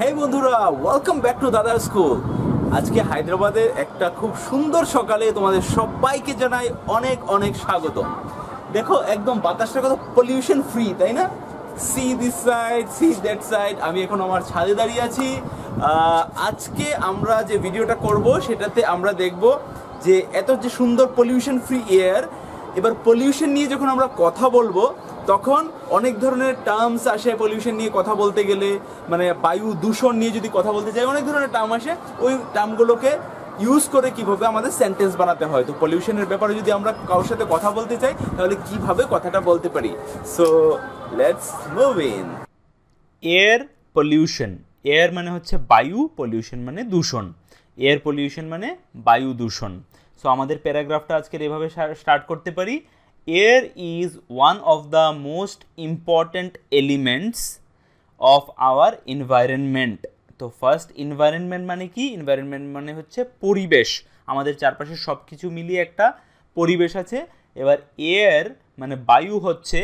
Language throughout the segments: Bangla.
হেই বন্ধুরা, ওয়েলকাম ব্যাক টু দাদা স্কুল। আজকে হায়দ্রাবাদের একটা খুব সুন্দর সকালে তোমাদের সবাইকে জানাই অনেক অনেক স্বাগত। দেখো, একদম বাতাসটা কত পলিউশন ফ্রি, তাই না? C this side, see that side. আমি এখন আমার ছাদে দাঁড়িয়ে আছি। আজকে আমরা যে ভিডিওটা করব সেটাতে আমরা দেখব যে এত যে সুন্দর পলিউশন ফ্রি এয়ার, এবার পলিউশন নিয়ে যখন আমরা কথা বলবো তখন অনেক ধরনের টার্মস আসে। পলিউশন নিয়ে কথা বলতে গেলে, মানে বায়ু দূষণ নিয়ে যদি কথা বলতে চাই, অনেক ধরনের টার্ম আসে। ওই টার্মগুলোকে ইউজ করে কিভাবে আমাদের সেন্টেন্স বানাতে হয়। তো পলিউশনের ব্যাপারে যদি আমরা কারোর সাথে কথা বলতে চাই তাহলে কিভাবে কথাটা বলতে পারি। So let's move in. Air pollution. Air মানে হচ্ছে বায়ু, পলিউশন মানে দূষণ। এয়ার পলিউশন মানে বায়ু দূষণ। সো আমাদের প্যারাগ্রাফটা আজকের এভাবে স্টার্ট করতে পারি। Air is one of the most important elements of our environment. তো ফার্স্ট, এনভায়রনমেন্ট মানে কি? এনভায়রনমেন্ট মানে হচ্ছে পরিবেশ। আমাদের চারপাশে সব কিছু মিলিয়ে একটা পরিবেশ আছে। এবার এয়ার মানে বায়ু হচ্ছে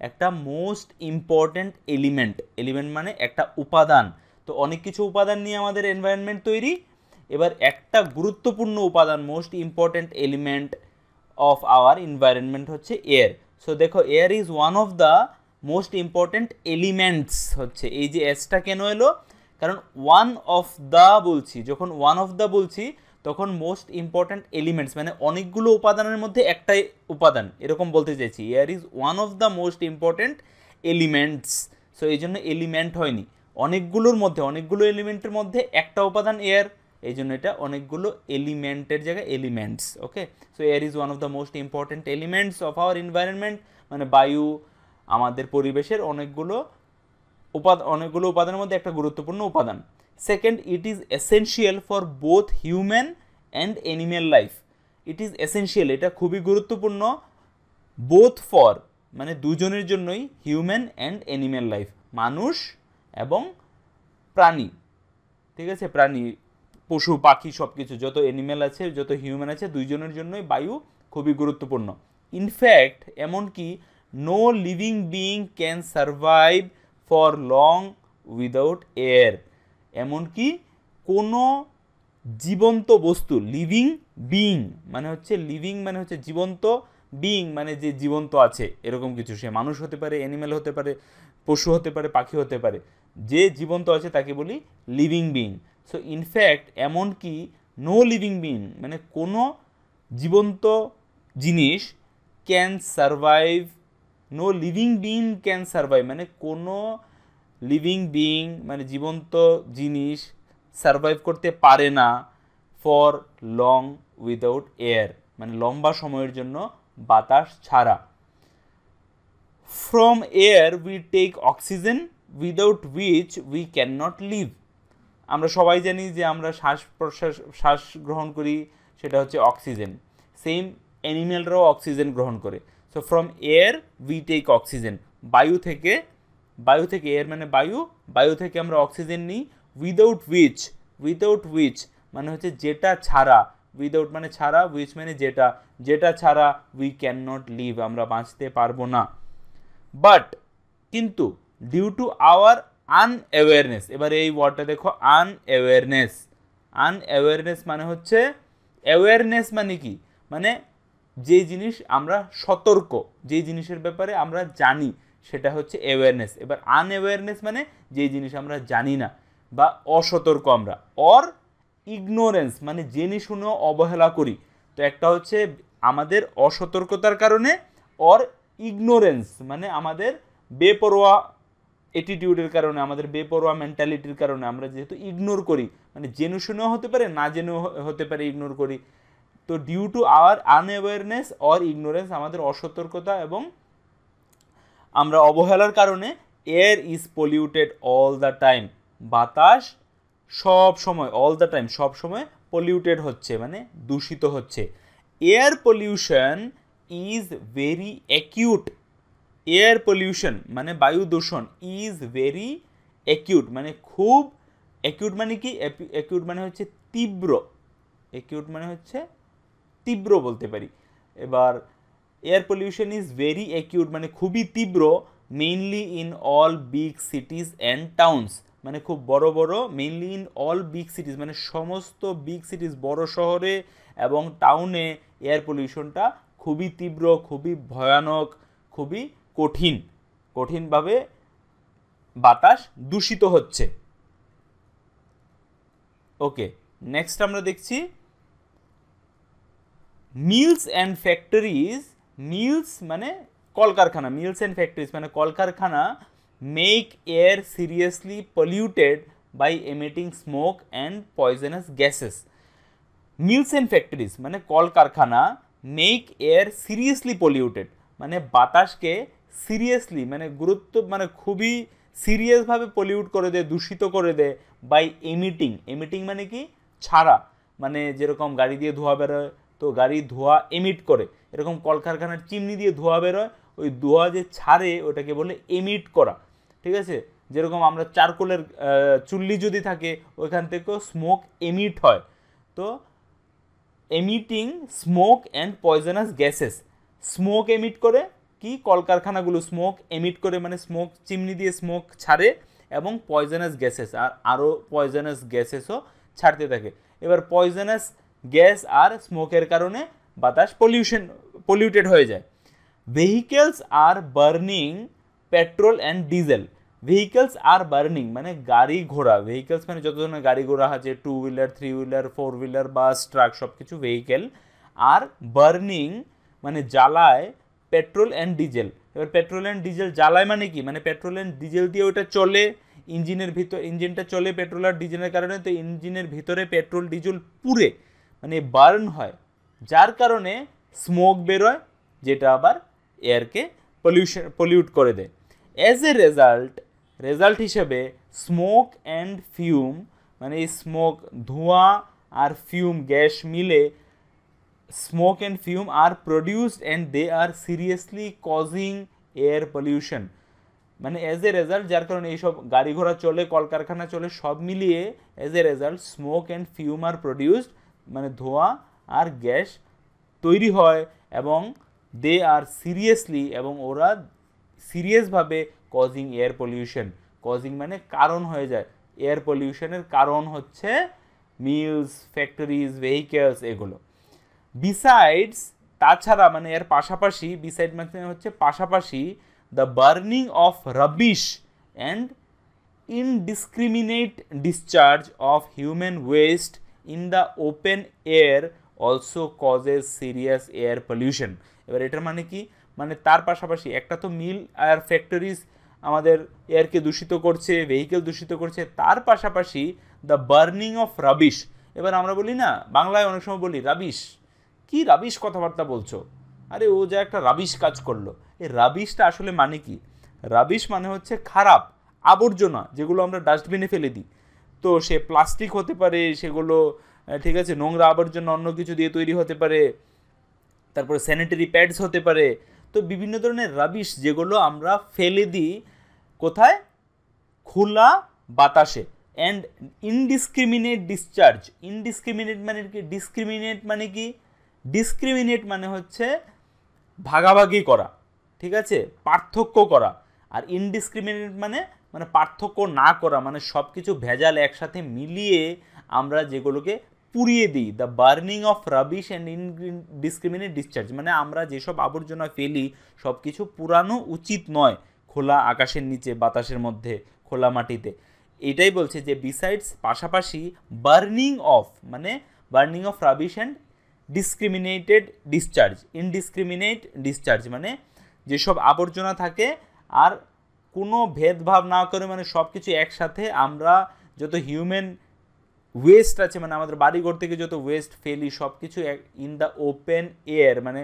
একটা মোস্ট ইম্পর্ট্যান্ট এলিমেন্ট। এলিমেন্ট মানে একটা উপাদান। তো অনেক কিছু উপাদান নিয়ে আমাদের এনভায়রনমেন্ট তৈরি। এবার একটা গুরুত্বপূর্ণ উপাদান, most important element of our environment হচ্ছে এয়ার। সো দেখো, air is one of the most important elements হচ্ছে, এই যে এসটা কেন এলো? কারণ ওয়ান অফ দ্য বলছি, যখন ওয়ান অফ দ্য বলছি তখন মোস্ট ইম্পর্ট্যান্ট এলিমেন্টস মানে অনেকগুলো উপাদানের মধ্যে একটাই উপাদান, এরকম বলতে চাইছি। Air is one of the most important elements. So এই জন্য এলিমেন্ট হয়নি, অনেকগুলোর মধ্যে, অনেকগুলো এলিমেন্টের মধ্যে একটা উপাদান এয়ার, এই জন্য এটা অনেকগুলো এলিমেন্টের জায়গায় elements. Okay, so air is one of the most important elements of our environment, মানে বায়ু আমাদের পরিবেশের অনেকগুলো উপাদানের মধ্যে একটা গুরুত্বপূর্ণ উপাদান। Second, it is essential for both human and animal life. It is essential, এটা খুবই গুরুত্বপূর্ণ। বোথ ফর মানে দুজনের জন্যই, হিউম্যান অ্যান্ড অ্যানিম্যাল লাইফ, মানুষ এবং প্রাণী। ঠিক আছে, প্রাণী, পশু পাখি সব কিছু, যত অ্যানিম্যাল আছে, যত হিউম্যান আছে, দুইজনের জন্যই বায়ু খুবই গুরুত্বপূর্ণ। ইনফ্যাক্ট এমনকি no living being can survive for long without air. এমনকি কোনো জীবন্ত বস্তু, লিভিং বিইং মানে হচ্ছে, লিভিং মানে হচ্ছে জীবন্ত, বিইং মানে যে জীবন্ত আছে এরকম কিছু, সে মানুষ হতে পারে, অ্যানিম্যাল হতে পারে, পশু হতে পারে, পাখি হতে পারে, যে জীবন্ত আছে তাকে বলি লিভিং বিইং। সো ইনফ্যাক্ট এমনকি নো লিভিং বিইং মানে কোনো জীবন্ত জিনিস can survive, no living being can survive মানে কোনো লিভিং বিইং মানে জীবন্ত জিনিস সার্ভাইভ করতে পারে না ফর লং উইদাউট এয়ার মানে লম্বা সময়ের জন্য বাতাস ছাড়া। From air we take oxygen without which we can not live. আমরা সবাই জানি যে আমরা শ্বাস গ্রহণ করি, সেটা হচ্ছে অক্সিজেন। সেম অ্যানিম্যালরাও অক্সিজেন গ্রহণ করে। So from air we take oxygen, বায়ু থেকে এয়ার মানে বায়ু, বায়ু থেকে আমরা অক্সিজেন নিই। উইদাউট হুইচ মানে হচ্ছে যেটা ছাড়া, উইদাউট মানে ছাড়া, হুইচ মানে যেটা, যেটা ছাড়া উই ক্যান নট লিভ আমরা বাঁচতে পারবো না। বাট কিন্তু ডিউ টু আওয়ার আনঅ্যাওয়ারনেস, এবার এই ওয়ার্ডটা দেখো, আনঅ্যাওয়ারনেস মানে হচ্ছে, অ্যাওয়ারনেস মানে কি? মানে যে জিনিস আমরা সতর্ক, যে জিনিসের ব্যাপারে আমরা জানি সেটা হচ্ছে অ্যাওয়ারনেস। এবার আনঅ্যাওয়ারনেস মানে যে জিনিস আমরা জানি না বা অসতর্ক আমরা। অর ইগনোরেন্স মানে জেনে শুনেও অবহেলা করি। তো একটা হচ্ছে আমাদের অসতর্কতার কারণে, অর ইগনোরেন্স মানে আমাদের বেপরোয়া অ্যাটিটিউডের কারণে, আমাদের বেপরোয়া মেন্টালিটির কারণে আমরা যেহেতু ইগনোর করি, মানে জেনে শুনেও হতে পারে, না জেনেও হতে পারে, ইগনোর করি। তো due to our unawareness or ignorance, আমাদের অসতর্কতা এবং আমরা অবহেলার কারণে, air is polluted all the time, বাতাস সব সময়, অল দ্য টাইম সব সময় পলিউটেড হচ্ছে মানে দূষিত হচ্ছে। Air pollution is very acute. Air pollution মানে বায়ু দূষণ, ইজ ভেরি অ্যাকিউট মানে খুব, অ্যাকিউট মানে কি? অ্যাকিউট মানে হচ্ছে তীব্র, অ্যাকিউট মানে হচ্ছে তীব্র বলতে পারি। এবার air pollution is very acute মানে খুবই তীব্র, mainly in all big সিটিজ and towns মানে খুব বড় বড়, মেইনলি ইন অল বিগ সিটিজ, মানে সমস্ত বিগ সিটিজ, বড় শহরে এবং টাউনে এয়ার পলিউশনটা খুবই তীব্র, খুবই ভয়ানক, খুবই কঠিনভাবে বাতাস দূষিত হচ্ছে। ওকে, নেক্সট আমরা দেখছি মিলস অ্যান্ড ফ্যাক্টরিজ। মিলস মানে কলকারখানা, মিলস অ্যান্ড ফ্যাক্টরিজ মানে কলকারখানা make air seriously polluted by emitting smoke and poisonous gases. Mills and factories মানে কলকারখানা মেক এয়ার সিরিয়াসলি পলিউটেড, মানে বাতাসকে সিরিয়াসলি মানে মানে খুবই সিরিয়াসভাবে পলিউট করে দেয়, দূষিত করে দেয় বাই এমিটিং মানে কি ছাড়া, মানে যেরকম গাড়ি দিয়ে ধোঁয়া বেরোয় তো গাড়ি ধোঁয়া এমিট করে, এরকম কলকারখানার চিমনি দিয়ে ধোঁয়া বেরোয়, ওই ধোঁয়া যে ছাড়ে ওটাকে বলে এমিট করা। ঠিক আছে, যেরকম আমরা চারকোলের চুল্লি যদি থাকে ওইখান থেকেও স্মোক এমিট হয়। তো emitting smoke and poisonous gases, smoke emit করে কি কলকারখানাগুলো স্মোক এমিট করে মানে স্মোক চিমনি দিয়ে স্মোক ছাড়ে, এবং পয়জনাস গ্যাসেস আরও পয়জনাস গ্যাসেসও ছাড়তে থাকে। এবার পয়জনাস গ্যাস আর স্মোকের কারণে বাতাস পলিউটেড হয়ে যায়। Vehicles are burning petrol and diesel. Vehicles are burning মানে গাড়ি ঘোড়া, ভেহিকেলস মানে যত ধরনের গাড়ি ঘোড়া আছে, 2 wheeler 3 wheeler 4 wheeler bus truck সব কিছু ভেহিকেল। আর বার্নিং মানে জ্বালায় পেট্রোল অ্যান্ড ডিজেল। এবার পেট্রোল অ্যান্ড ডিজেল জ্বালায় মানে কি, মানে পেট্রোল অ্যান্ড ডিজেল দিয়ে ওটা চলে, ইঞ্জিনটা চলে পেট্রোল আর ডিজেলের কারণে, তো ইঞ্জিনের ভিতরে পেট্রোল ডিজেল পুড়ে মানে বার্ন হয়, যার কারণে স্মোক বেরোয়, যেটা আবার এয়ারকে পলিউট করে দেয়। অ্যাজ এ রেজাল্ট হিসেবে স্মোক অ্যান্ড ফিউম মানে এই স্মোক ধোঁয়া আর ফিউম গ্যাস মিলে smoke and fume are produced and they are seriously causing air pollution. মানে অ্যাজ এ রেজাল্ট, যার কারণে এইসব গাড়ি ঘোড়া চলে, কলকারখানা চলে, সব মিলিয়ে as a result smoke and fume are produced মানে ধোঁয়া আর গ্যাস তৈরি হয়, এবং দে আর সিরিয়াসলি এবং ওরা সিরিয়াসভাবে কজিং এয়ার পলিউশন। কজিং মানে কারণ হয়ে যায়, এয়ার পলিউশনের কারণ হচ্ছে মিলস, ফ্যাক্টরিজ, ভেহিকেলস এগুলো। বিসাইডস তাছাড়া মানে এর পাশাপাশি, বিসাইড মানে হচ্ছে পাশাপাশি, the burning of rubbish and indiscriminate discharge of human West in the open air also causes serious air pollution. এবার এটার মানে কি, মানে তার পাশাপাশি একটা তো মিল আর ফ্যাক্টরিজ আমাদের এয়ারকে দূষিত করছে, ভেহিকেল দূষিত করছে, তার পাশাপাশি দ্য বার্নিং অফ রাবিশ। এবার আমরা বলি না বাংলায় অনেক সময় বলি রাবিশ, কি রাবিশ কথাবার্তা বলছো, আরে ও যা একটা রাবিশ কাজ করলো। এই রাবিশটা আসলে মানে কি, রাবিশ মানে হচ্ছে খারাপ আবর্জনা, যেগুলো আমরা ডাস্টবিনে ফেলে দিই। তো সে প্লাস্টিক হতে পারে, সেগুলো ঠিক আছে, নোংরা আবর্জনা অন্য কিছু দিয়ে তৈরি হতে পারে, তারপরে স্যানিটারি প্যাডস হতে পারে। তো বিভিন্ন ধরনের রাবিশ যেগুলো আমরা ফেলে দিই কোথায়, খোলা বাতাসে। অ্যান্ড ইনডিসক্রিমিনেট ডিসচার্জ, ইনডিসক্রিমিনেট মানে কি, ডিসক্রিমিনেট মানে কি, ডিসক্রিমিনেট মানে হচ্ছে ভাগাভাগি করা, ঠিক আছে, পার্থক্য করা। আর ইনডিসক্রিমিনেট মানে মানে পার্থক্য না করা, মানে সব কিছু ভেজাল একসাথে মিলিয়ে আমরা যেগুলোকে পুড়িয়ে দিই। The burning of rubbish and indiscriminate discharge মানে আমরা যেসব আবর্জনা ফেলি সব কিছু পুরানো উচিত নয় খোলা আকাশের নিচে, বাতাসের মধ্যে, খোলা মাটিতে। এটাই বলছে যে বিসাইডস পাশাপাশি বার্নিং অফ মানে burning of rubbish and discriminated discharge, indiscriminate discharge মানে যেসব আবর্জনা থাকে আর কোনো ভেদভাব না করে, মানে সব কিছু একসাথে আমরা যত হিউম্যান ওয়েস্ট আছে, মানে আমাদের বাড়িঘর থেকে যত ওয়েস্ট ফেলি সব কিছু ইন দ্য ওপেন এয়ার মানে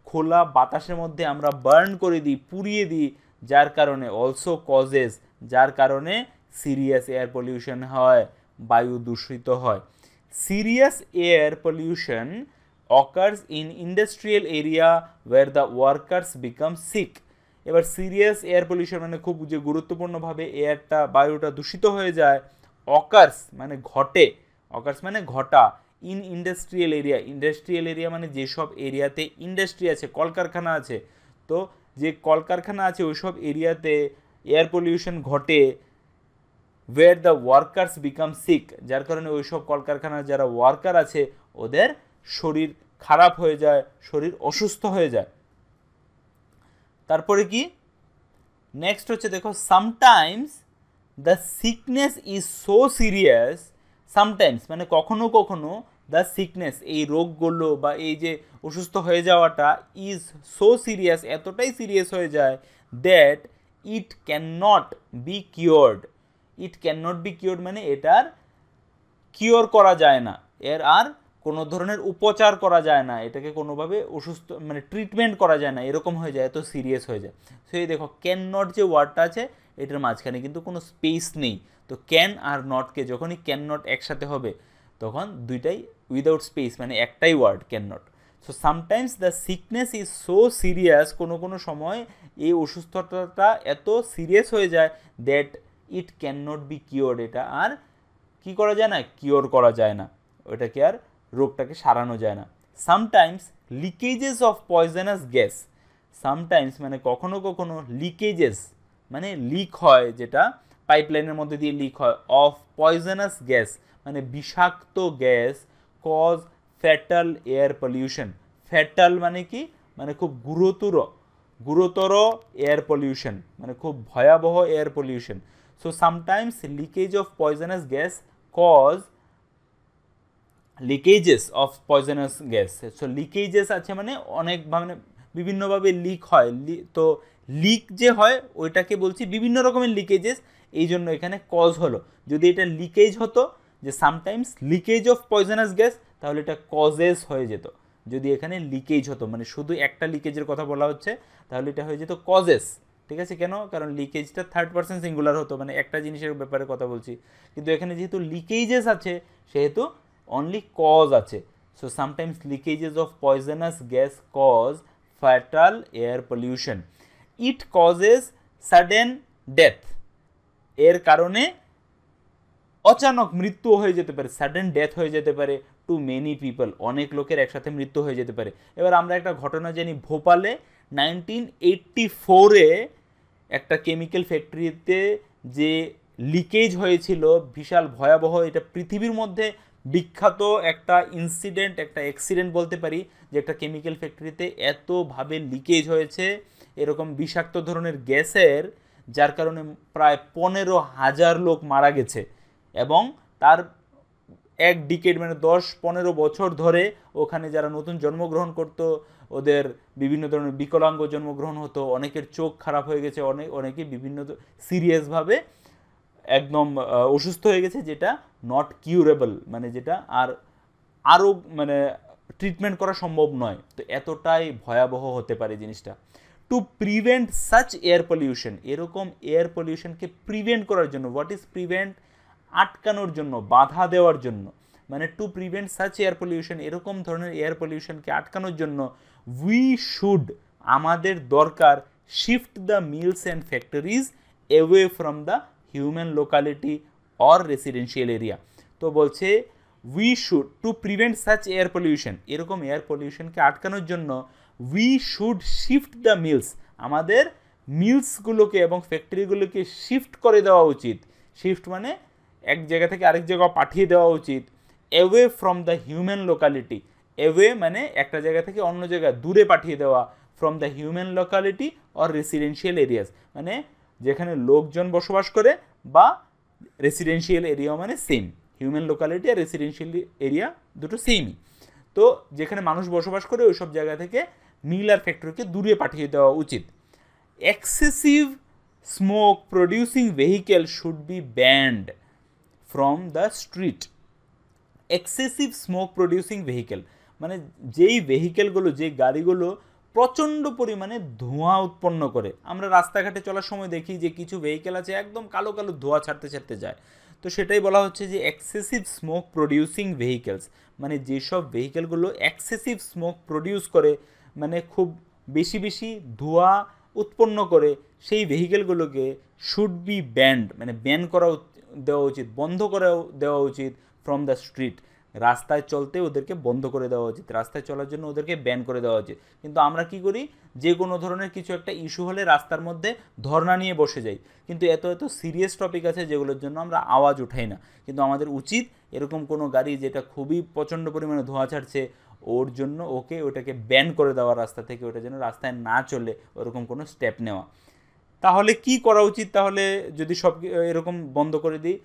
খোলা বাতাসের মধ্যে আমরা বার্ন করে দিই, পুড়িয়ে দিই, যার কারণে অলসো কজেস, যার কারণে সিরিয়াস এয়ার পলিউশন হয়, বায়ু দূষিত হয়। Serious air pollution occurs in industrial area where the workers become sick. এবার সিরিয়াস এয়ার পলিউশন মানে খুব যে গুরুত্বপূর্ণভাবে এয়ারটা বায়ুটা দূষিত হয়ে যায়, অকার্স মানে ঘটে, অকার্স মানে ঘটা, in industrial area, industrial area মানে যেসব এরিয়াতে ইন্ডাস্ট্রি আছে, কলকারখানা আছে, তো যে কলকারখানা আছে ওইসব এরিয়াতে এয়ার পলিউশন ঘটে ওয়ের দ্য ওয়ার্কার্স বিকাম সিক, যার কারণে ওইসব কলকারখানার যারা ওয়ার্কার আছে ওদের শরীর খারাপ হয়ে যায়, শরীর অসুস্থ হয়ে যায়। তারপরে কি নেক্সট হচ্ছে দেখো, sometimes the sickness is so serious, sometimes মানে কখনো কখনো দ্য সিকনেস এই রোগগুলো বা এই যে অসুস্থ হয়ে যাওয়াটা ইজ সো সিরিয়াস এতটাই সিরিয়াস হয়ে যায় that it can not be cured, it can not be cured মানে এটার কিওর করা যায় না, এর আর কোনো ধরনের উপচার করা যায় না, এটাকে কোনোভাবে অসুস্থ মানে ট্রিটমেন্ট করা যায় না, এরকম হয়ে যায়, এত সিরিয়াস হয়ে যায়। সো এই দেখো ক্যান নট যে ওয়ার্ডটা আছে এটার মাঝখানে কিন্তু কোনো স্পেস নেই, তো ক্যান আর নটকে যখনই ক্যান নট একসাথে হবে তখন দুইটাই উইদাউট স্পেস মানে একটাই word can not. So sometimes the sickness is so serious, কোনো কোনো সময় এই অসুস্থতাটা এত সিরিয়াস হয়ে যায় that it can not be cured, এটা আর কি করা যায় না, কিওর করা যায় না, ওটাকে আর রোগটাকে সারানো যায় না। Sometimes leakages of poisonous gas, sometimes মানে কখনো কখনো লিকেজেস মানে লিক হয়, যেটা পাইপলাইনের মধ্যে দিয়ে লিক হয়, অফ পয়জনাস গ্যাস মানে বিষাক্ত gas, cause fatal air pollution, fatal মানে কি মানে খুব গুরুতর এয়ার পলিউশন মানে খুব ভয়াবহ air pollution. So sometimes leakage of poisonous gas cause leakages of poisonous gas, so leakages আছে মানে অনেক মানে বিভিন্নভাবে লিক হয়, তো লিক যে হয় ওইটাকে বলছি বিভিন্ন রকমের লিকেজেস, এই জন্য এখানে কজ হলো। যদি এটা লিকেজ হতো যে sometimes leakage of poisonous gas তাহলে এটা কজেস হয়ে যেত, যদি এখানে লিকেজ হতো মানে শুধু একটা লিকেজের কথা বলা হচ্ছে তাহলে এটা হয়ে যেত কজেস, ঠিক আছে? কেন? কারণ লিকেজটা থার্ড পারসন সিঙ্গুলার হতো মানে একটা জিনিসের ব্যাপারে কথা বলছি, কিন্তু এখানে যেহেতু লিকেজেস আছে সেহেতু অনলি কজ আছে। So sometimes leakages of poisonous gas cause fatal air pollution, it causes sudden death, এর কারণে অচানক মৃত্যু হয়ে যেতে পারে, সাডেন ডেথ হয়ে যেতে পারে টু মেনি পিপল, অনেক লোকের একসাথে মৃত্যু হয়ে যেতে পারে। এবার আমরা একটা ঘটনা জানি, ভোপালে 1984-এ একটা কেমিক্যাল ফ্যাক্টরিতে যে লিকেজ হয়েছিল বিশাল ভয়াবহ, এটা পৃথিবীর মধ্যে বিখ্যাত একটা ইনসিডেন্ট, একটা অ্যাক্সিডেন্ট বলতে পারি, যে একটা কেমিক্যাল ফ্যাক্টরিতে এতভাবে লিকেজ হয়েছে এরকম বিষাক্ত ধরনের গ্যাসের, যার কারণে প্রায় 15,000 লোক মারা গেছে, এবং তার এক ডিকেড মানে 10-15 বছর ধরে ওখানে যারা নতুন জন্মগ্রহণ করত ওদের বিভিন্ন ধরনের বিকলাঙ্গ জন্মগ্রহণ হতো, অনেকের চোখ খারাপ হয়ে গেছে, অনেকে বিভিন্ন সিরিয়াসভাবে একদম অসুস্থ হয়ে গেছে, যেটা নট কিউরেবল মানে যেটা আরও মানে ট্রিটমেন্ট করা সম্ভব নয়। তো এতটাই ভয়াবহ হতে পারে জিনিসটা। To prevent such air pollution, এরকম এয়ার পলিউশনকে প্রিভেন্ট করার জন্য, হোয়াট ইজ প্রিভেন্ট, আটকানোর জন্য, বাধা দেওয়ার জন্য, মানে to prevent such air pollution, এরকম ধরনের এয়ার পলিউশনকে আটকানোর জন্য উই শুড আমাদের দরকার shift the mills and factories away from the human locality or residential area. তো বলছে we should to prevent such air pollution, এরকম এয়ার পলিউশনকে আটকানোর জন্য we should shift the mills, আমাদের মিলসগুলোকে এবং ফ্যাক্টরিগুলোকে শিফট করে দেওয়া উচিত। শিফট মানে এক জায়গা থেকে আরেক জায়গা পাঠিয়ে দেওয়া উচিত। Away from the human locality, away মানে একটা জায়গা থেকে অন্য জায়গায় দূরে পাঠিয়ে দেওয়া, from the human locality or residential areas মানে যেখানে লোকজন বসবাস করে, বা রেসিডেন্সিয়াল এরিয়া মানে সেম, হিউম্যান লোকালিটি আর রেসিডেন্সিয়াল এরিয়া দুটো সেমই, তো যেখানে মানুষ বসবাস করে ওই সব জায়গা থেকে মিল আর ফ্যাক্টরিকে দূরে পাঠিয়ে দেওয়া উচিত। Excessive smoke producing vehicle should be band from the street, excessive smoke producing vehicle মানে যেই ভেহিকেলগুলো, যে গাড়িগুলো প্রচণ্ড পরিমাণে ধোঁয়া উৎপন্ন করে, আমরা রাস্তাঘাটে চলার সময় দেখি যে কিছু ভেহিকেল আছে একদম কালো কালো ধোঁয়া ছাড়তে ছাড়তে যায়, তো সেটাই বলা হচ্ছে যে এক্সেসিভ স্মোক প্রডিউসিং ভেহিকেলস, মানে যেসব ভেহিকেলগুলো এক্সেসিভ স্মোক প্রডিউস করে মানে খুব বেশি বেশি ধোঁয়া উৎপন্ন করে, সেই ভেহিকেলগুলোকে শুড বি ব্যান্ড মানে ব্যান করা দেওয়া উচিত, বন্ধ করে দেওয়া উচিত ফ্রম দ্য স্ট্রিট, রাস্তায় চলতে ওদেরকে বন্ধ করে দেওয়া উচিত, রাস্তায় চলার জন্য ওদেরকে ব্যান করে দেওয়া উচিত। কিন্তু আমরা কি করি, যে কোনো ধরনের কিছু একটা ইস্যু হলে রাস্তার মধ্যে ধর্ণা নিয়ে বসে যাই, কিন্তু এত এত সিরিয়াস টপিক আছে যেগুলোর জন্য আমরা আওয়াজ উঠাই না। কিন্তু আমাদের উচিত এরকম কোনো গাড়ি যেটা খুবই প্রচণ্ড পরিমাণে ধোঁয়া ছাড়ছে ওর জন্য ওটাকে ব্যান করে দেওয়া রাস্তা থেকে, ওটা যেন রাস্তায় না চলে ওরকম কোনো স্টেপ নেওয়া। তাহলে কি করা উচিত? তাহলে যদি সব এরকম বন্ধ করে দিই,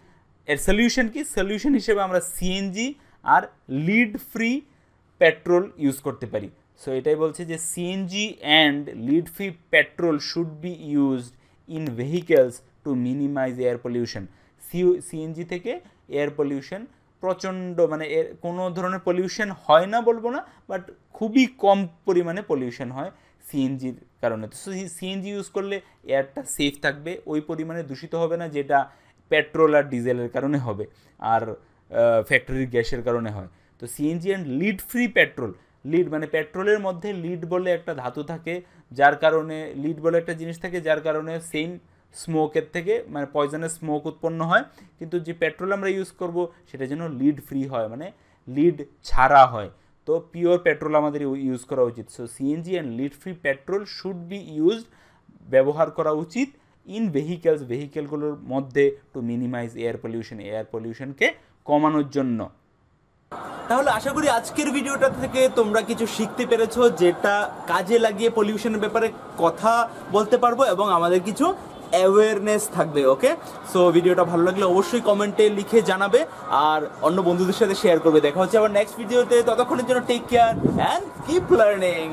এর সলিউশন কি? সলিউশন হিসেবে আমরা সিএনজি আর লিড ফ্রি পেট্রোল ইউজ করতে পারি। সো এটাই বলছে যে CNG and lead free petrol should be used in vehicles to minimise air pollution. CNG থেকে এয়ার পলিউশন প্রচণ্ড, মানে এর কোনো ধরনের পলিউশন হয় না বলবো না, বাট খুবই কম পরিমাণে পলিউশন হয় সিএনজির কারণে। তো সিএনজি ইউজ করলে এয়ারটা সেফ থাকবে, ওই পরিমাণে দূষিত হবে না যেটা পেট্রোল আর ডিজেলের কারণে হবে আর ফ্যাক্টরির গ্যাসের কারণে হয়। তো CNG and lead free petrol, lead মানে পেট্রোলের মধ্যে লিড বলে একটা ধাতু থাকে, যার কারণে লিড বলে একটা জিনিস থাকে যার কারণে সেম স্মোকের থেকে মানে পয়জনের স্মোক উৎপন্ন হয়, কিন্তু যে পেট্রোল আমরা ইউজ করব সেটা যেন লিড ফ্রি হয়, মানে লিড ছাড়া হয়। তো পিওর পেট্রোল আমাদের ইউজ করা উচিত। So CNG and lead free petrol should be used, ব্যবহার করা উচিত ইন ভেহিকেলগুলোর মধ্যে টু মিনিমাইজ এয়ার পলিউশনকে কমানোর জন্য। তাহলে আশা করি আজকের ভিডিওটা থেকে তোমরা কিছু শিখতে পেরেছো, যেটা কাজে লাগিয়ে পলিউশনের ব্যাপারে কথা বলতে পারবো এবং আমাদের কিছু অ্যাওয়ারনেস থাকবে। ওকে, সো ভিডিওটা ভালো লাগলে অবশ্যই কমেন্টে লিখে জানাবে আর অন্য বন্ধুদের সাথে শেয়ার করবে। দেখা হচ্ছে আবার নেক্সট ভিডিওতে, ততক্ষণের জন্য take care and keep learning.